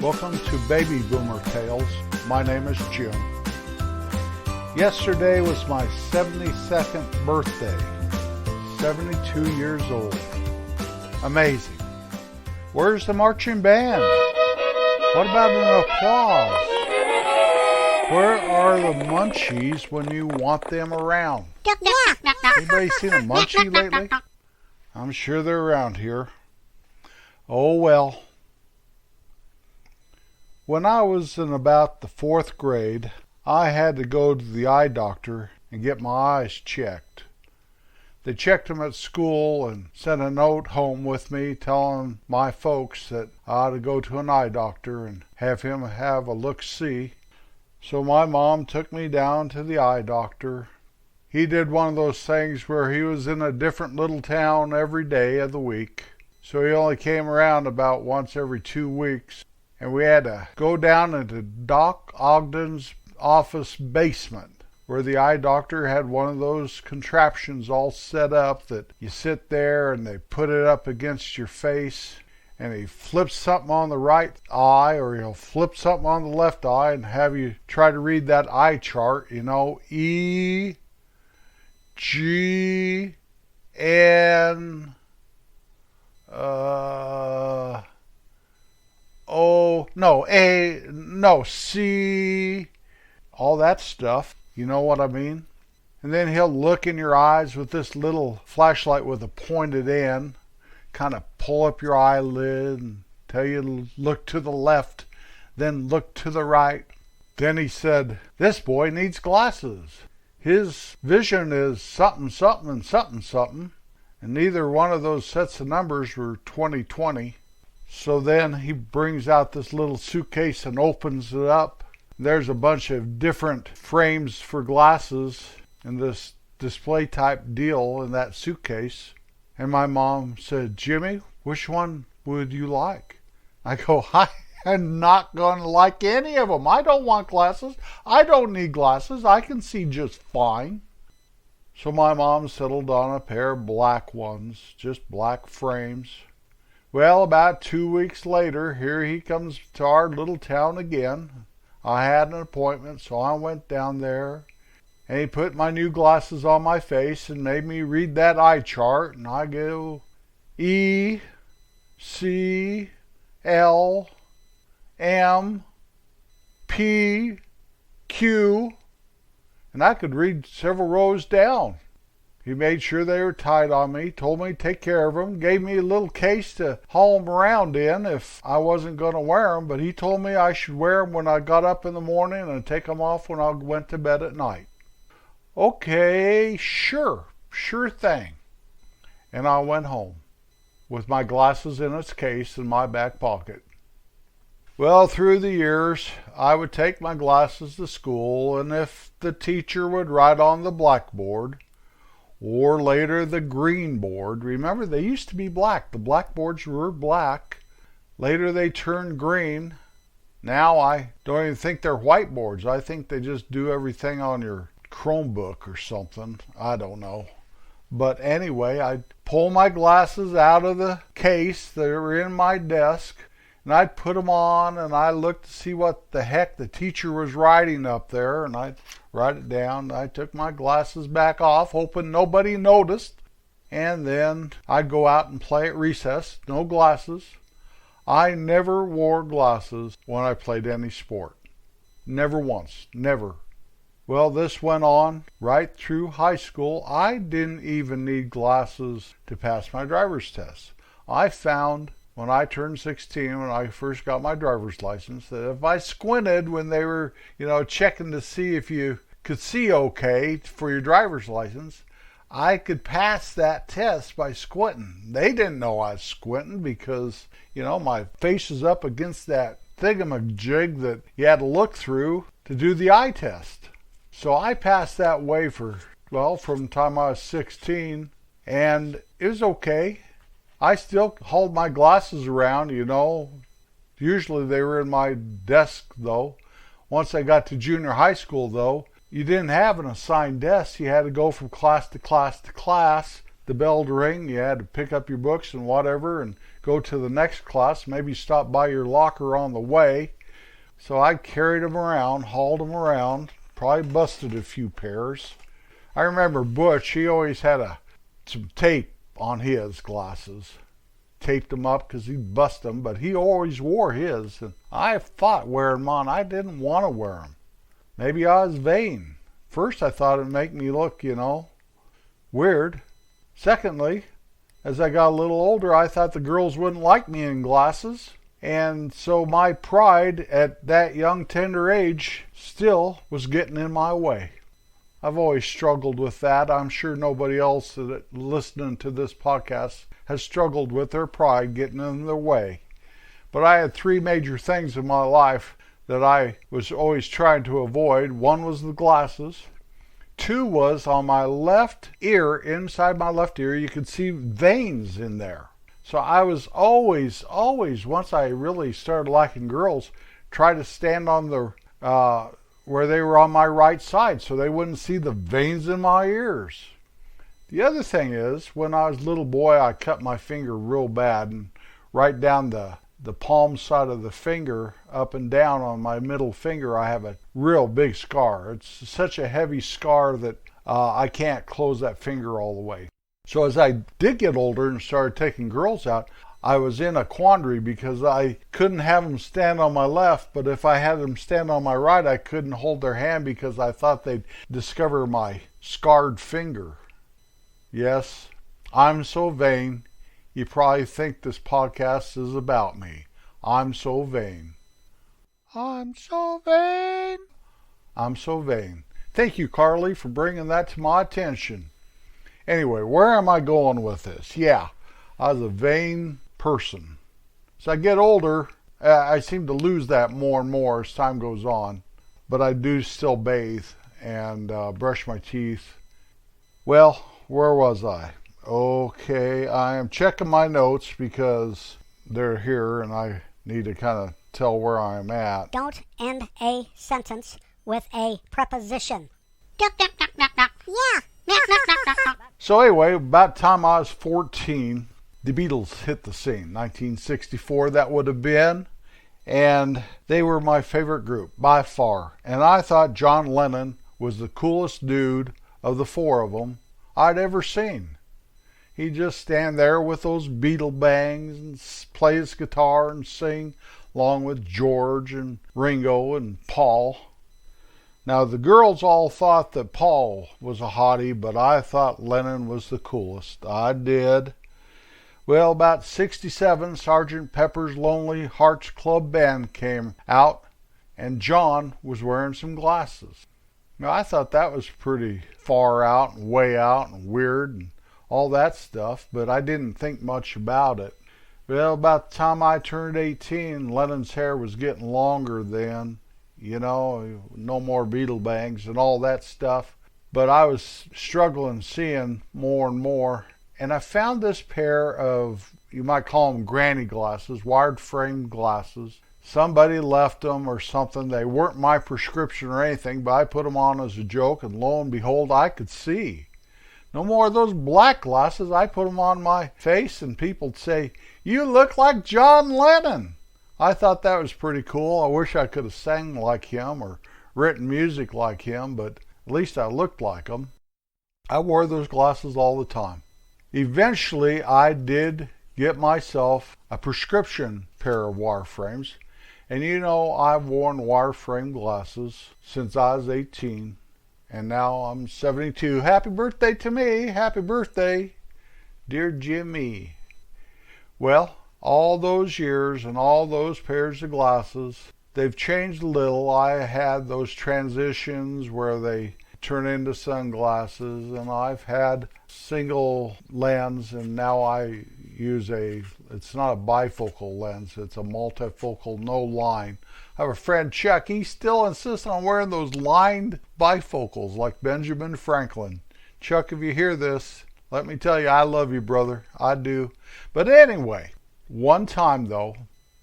Welcome to Baby Boomer Tales. My name is Jim. Yesterday was my 72nd birthday. 72 years old. Amazing. Where's the marching band? What about an applause? Where are the munchies when you want them around? Anybody seen a munchie lately? I'm sure they're around here. Oh well. When I was in about the 4th grade, I had to go to the eye doctor and get my eyes checked. They checked them at school and sent a note home with me telling my folks that I ought to go to an eye doctor and have him have a look-see. So my mom took me down to the eye doctor. He did one of those things where he was in a different little town every day of the week. So he only came around about once every 2 weeks. And we had to go down into Doc Ogden's office basement, where the eye doctor had one of those contraptions all set up that you sit there and they put it up against your face, and he flips something on the right eye or he'll flip something on the left eye and have you try to read that eye chart, E, G, N, C, all that stuff. You know what I mean? And then he'll look in your eyes with this little flashlight with a pointed end, kind of pull up your eyelid and tell you to look to the left, then look to the right. Then he said, "This boy needs glasses. His vision is something, something, and something, something." And neither one of those sets of numbers were 20/20. So then he brings out this little suitcase and opens it up. There's a bunch of different frames for glasses in this display type deal in that suitcase. And my mom said, "Jimmy, which one would you like?" I go, "I am not going to like any of them. I don't want glasses. I don't need glasses. I can see just fine." So my mom settled on a pair of black ones, just black frames. Well, about 2 weeks later, here he comes to our little town again. I had an appointment, so I went down there, and he put my new glasses on my face and made me read that eye chart, and I go E, C, L, M, P, Q, and I could read several rows down. He made sure they were tight on me, told me to take care of them, gave me a little case to haul them around in if I wasn't going to wear them, but he told me I should wear them when I got up in the morning and take them off when I went to bed at night. Okay, sure thing. And I went home with my glasses in its case in my back pocket. Well, through the years, I would take my glasses to school, and if the teacher would write on the blackboard, or later the green board. Remember, they used to be black. The blackboards were black. Later they turned green. Now I don't even think they're whiteboards. I think they just do everything on your Chromebook or something. I don't know. But anyway, I'd pull my glasses out of the case that were in my desk, and I'd put them on, and I looked to see what the heck the teacher was writing up there, and I'd write it down. I took my glasses back off, hoping nobody noticed, and then I'd go out and play at recess. No glasses. I never wore glasses when I played any sport. Never once. Never. Well, this went on right through high school. I didn't even need glasses to pass my driver's test. I found when I turned 16, when I first got my driver's license, that if I squinted when they were, checking to see if you could see okay for your driver's license, I could pass that test by squinting. They didn't know I was squinting because, my face is up against that thingamajig that you had to look through to do the eye test. So I passed that way from the time I was 16, and it was okay. I still hauled my glasses around, Usually they were in my desk, though. Once I got to junior high school, though, you didn't have an assigned desk. You had to go from class to class to class the bell to ring, you had to pick up your books and whatever and go to the next class, maybe stop by your locker on the way. So I carried them around, hauled them around, probably busted a few pairs. I remember Butch, he always had some tape on his glasses. Taped them up because he'd bust them, but he always wore his. And I fought wearing mine. I didn't want to wear them. Maybe I was vain. First, I thought it'd make me look, weird. Secondly, as I got a little older, I thought the girls wouldn't like me in glasses. And so my pride at that young, tender age still was getting in my way. I've always struggled with that. I'm sure nobody else that listening to this podcast has struggled with their pride getting in their way. But I had three major things in my life that I was always trying to avoid. One was the glasses. Two was on my left ear, inside my left ear, you could see veins in there. So I was always, once I really started liking girls, try to stand on the where they were on my right side so they wouldn't see the veins in my ears. The other thing is, when I was a little boy, I cut my finger real bad, and right down the palm side of the finger, up and down on my middle finger, I have a real big scar. It's such a heavy scar that I can't close that finger all the way. So as I did get older and started taking girls out, I was in a quandary because I couldn't have them stand on my left, but if I had them stand on my right, I couldn't hold their hand because I thought they'd discover my scarred finger. Yes, I'm so vain. You probably think this podcast is about me. I'm so vain. I'm so vain. I'm so vain. Thank you, Carly, for bringing that to my attention. Anyway, where am I going with this? Yeah, I was a vain person. As I get older, I seem to lose that more and more as time goes on. But I do still bathe and brush my teeth. Well, where was I? Okay, I am checking my notes because they're here and I need to kind of tell where I'm at. Don't end a sentence with a preposition. Yeah. So anyway, about the time I was 14, the Beatles hit the scene. 1964 that would have been. And they were my favorite group by far. And I thought John Lennon was the coolest dude of the four of them I'd ever seen. He'd just stand there with those Beatle bangs and play his guitar and sing along with George and Ringo and Paul. Now, the girls all thought that Paul was a hottie, but I thought Lennon was the coolest. I did. Well, about 67, Sgt. Pepper's Lonely Hearts Club Band came out, and John was wearing some glasses. Now, I thought that was pretty far out and way out and weird and all that stuff, but I didn't think much about it. Well, about the time I turned 18, Lennon's hair was getting longer then. No more Beatle bangs and all that stuff. But I was struggling seeing more and more. And I found this pair of, you might call them granny glasses, wired frame glasses. Somebody left them or something. They weren't my prescription or anything, but I put them on as a joke, and lo and behold, I could see. No more of those black glasses. I put them on my face, and people'd say, "You look like John Lennon." I thought that was pretty cool. I wish I could have sang like him or written music like him, but at least I looked like him. I wore those glasses all the time. Eventually, I did get myself a prescription pair of wireframes. And I've worn wireframe glasses since I was 18. And now I'm 72. Happy birthday to me. Happy birthday, dear Jimmy. Well, all those years and all those pairs of glasses, they've changed a little. I had those transitions where they turn into sunglasses, and I've had single lens, and now I use it's not a bifocal lens, it's a multifocal, no line. I have a friend, Chuck, he still insists on wearing those lined bifocals like Benjamin Franklin. Chuck, if you hear this, let me tell you, I love you, brother. I do. But anyway, one time though,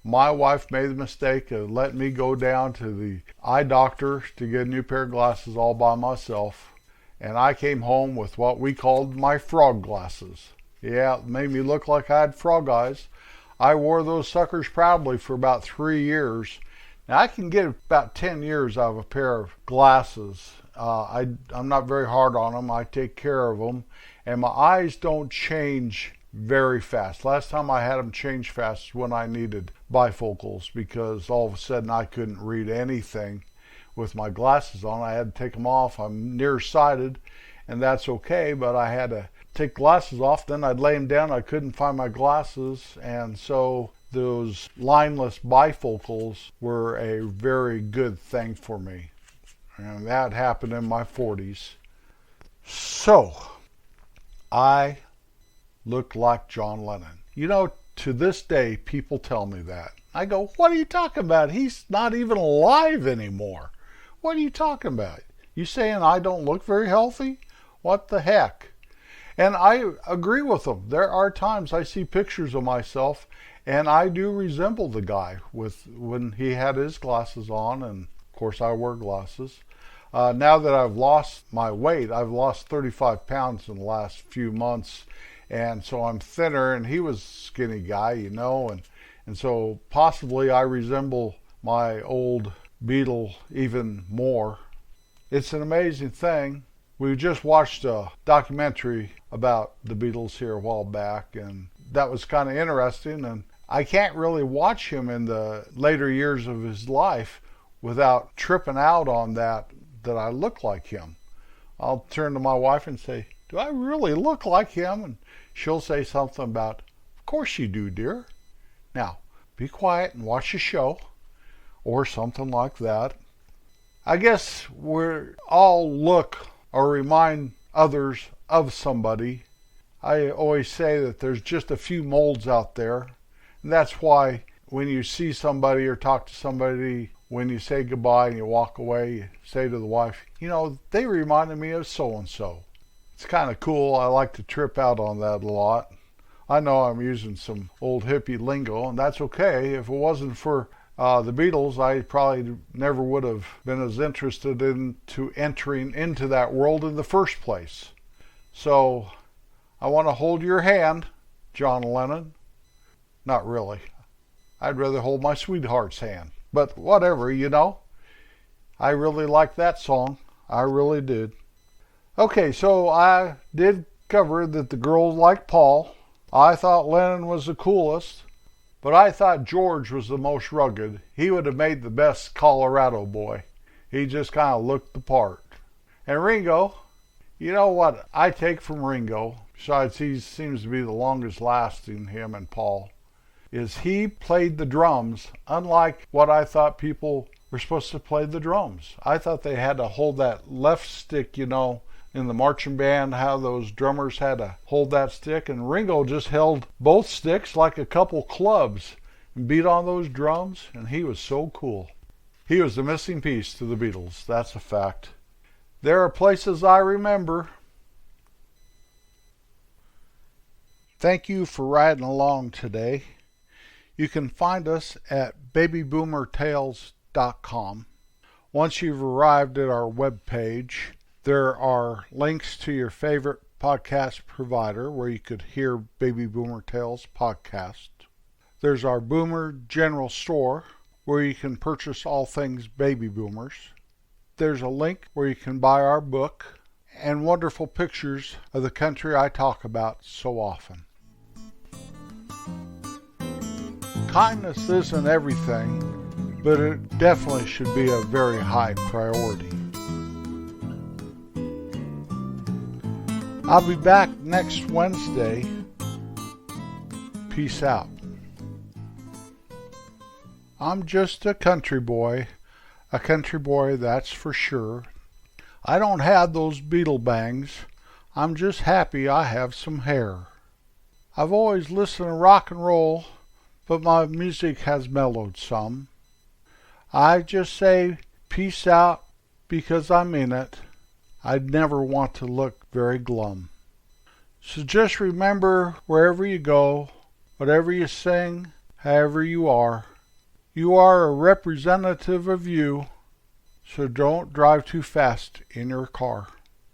my wife made the mistake of letting me go down to the eye doctor to get a new pair of glasses all by myself. and I came home with what we called my frog glasses. Yeah, it made me look like I had frog eyes. I wore those suckers proudly for about 3 years. Now I can get about 10 years out of a pair of glasses. I'm not very hard on them. I take care of them. And my eyes don't change very fast. Last time I had them change fast was when I needed bifocals, because all of a sudden I couldn't read anything with my glasses on. I had to take them off. I'm nearsighted, and that's okay, but I had to take glasses off. Then I'd lay them down. I couldn't find my glasses, and so those lineless bifocals were a very good thing for me. And that happened in my 40s. So, I look like John Lennon. You know, to this day, people tell me that. I go, what are you talking about? He's not even alive anymore. What are you talking about? You saying I don't look very healthy? What the heck? And I agree with them. There are times I see pictures of myself, and I do resemble the guy when he had his glasses on, and of course I wear glasses. Now that I've lost my weight, I've lost 35 pounds in the last few months, and so I'm thinner, and he was a skinny guy, you know, and so possibly I resemble my old Beatle even more. It's an amazing thing. We just watched a documentary about the Beatles here a while back, and that was kind of interesting, and I can't really watch him in the later years of his life without tripping out on that I look like him. I'll turn to my wife and say, do I really look like him? And she'll say something about, of course you do, dear. Now, be quiet and watch the show, or something like that. I guess we all look or remind others of somebody. I always say that there's just a few molds out there, and that's why when you see somebody or talk to somebody, when you say goodbye and you walk away, you say to the wife, you know, they reminded me of so-and-so. It's kind of cool. I like to trip out on that a lot. I know I'm using some old hippie lingo, and that's okay. If it wasn't for the Beatles, I probably never would have been as interested into entering into that world in the first place. So I want to hold your hand, John Lennon. Not really. I'd rather hold my sweetheart's hand. But whatever, you know. I really like that song. I really did. Okay, so I did cover that the girls liked Paul. I thought Lennon was the coolest, but I thought George was the most rugged. He would have made the best Colorado boy. He just kind of looked the part. And Ringo, you know what I take from Ringo, besides he seems to be the longest lasting, him and Paul, is he played the drums unlike what I thought people were supposed to play the drums. I thought they had to hold that left stick, you know, in the marching band, how those drummers had to hold that stick, and Ringo just held both sticks like a couple clubs and beat on those drums, and he was so cool. He was the missing piece to the Beatles, that's a fact. There are places I remember. Thank you for riding along today. You can find us at babyboomertales.com. Once you've arrived at our webpage, there are links to your favorite podcast provider where you could hear Baby Boomer Tales podcast. There's our Boomer General Store where you can purchase all things baby boomers. There's a link where you can buy our book and wonderful pictures of the country I talk about so often. Kindness isn't everything, but it definitely should be a very high priority. I'll be back next Wednesday. Peace out. I'm just a country boy that's for sure. I don't have those Beatle bangs. I'm just happy I have some hair. I've always listened to rock and roll, but my music has mellowed some. I just say peace out because I mean it. I'd never want to look very glum. So just remember, wherever you go, whatever you sing, however you are a representative of you, so don't drive too fast in your car.